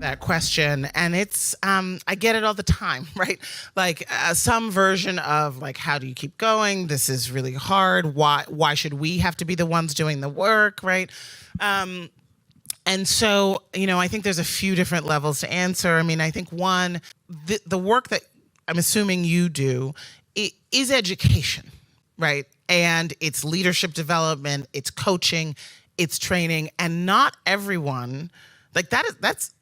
that question, and it's I get it all the time, right? Like some version of like, how do you keep going? This is really hard. Why should we have to be the ones doing the work, right? And so, I think there's a few different levels to answer. I mean, I think one, the work that I'm assuming you do is education, right? And it's leadership development, it's coaching, it's training, and not everyone, like that's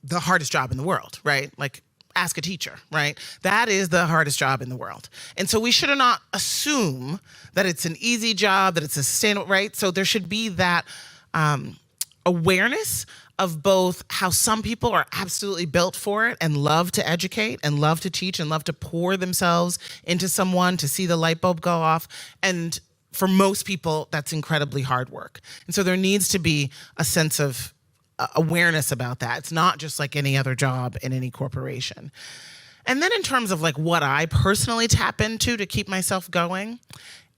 the hardest job in the world, right? Like, ask a teacher, right? That is the hardest job in the world. And so we should not assume that it's an easy job, that it's a sustainable, right? So there should be that awareness of both how some people are absolutely built for it and love to educate and love to teach and love to pour themselves into someone to see the light bulb go off. And for most people, that's incredibly hard work. And so there needs to be a sense of awareness about that. It's not just like any other job in any corporation. And then in terms of like what I personally tap into to keep myself going,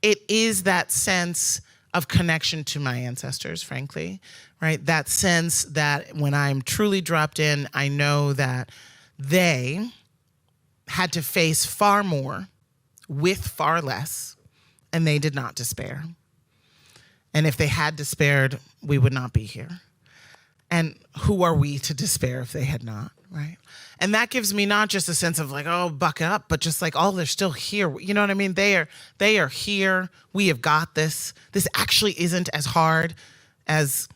it is that sense of connection to my ancestors, frankly, right? That sense that when I'm truly dropped in, I know that they had to face far more with far less, and they did not despair. And if they had despaired, we would not be here. And who are we to despair if they had not, right? And that gives me not just a sense of like, oh, buck up, but just like, oh, they're still here. You know what I mean? They are here. We have got this. This actually isn't as hard as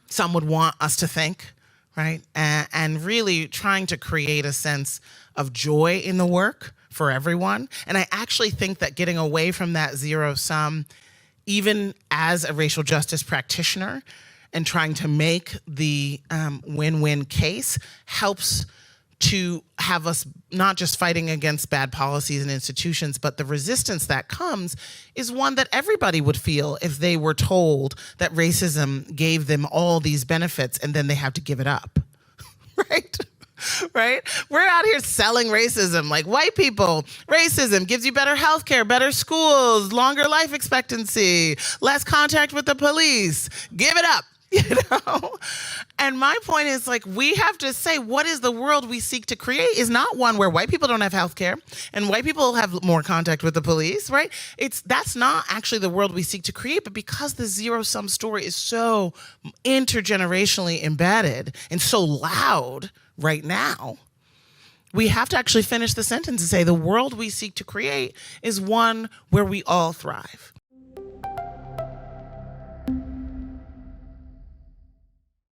some would want us to think, right? And really trying to create a sense of joy in the work for everyone. And I actually think that getting away from that zero sum, even as a racial justice practitioner, and trying to make the win-win case helps to have us not just fighting against bad policies and institutions, but the resistance that comes is one that everybody would feel if they were told that racism gave them all these benefits and then they have to give it up, right? Right? We're out here selling racism like white people. Racism gives you better healthcare, better schools, longer life expectancy, less contact with the police. Give it up. And my point is like, we have to say, what is the world we seek to create is not one where white people don't have health care and white people have more contact with the police, right? That's not actually the world we seek to create, but because the zero sum story is so intergenerationally embedded and so loud right now, we have to actually finish the sentence and say the world we seek to create is one where we all thrive.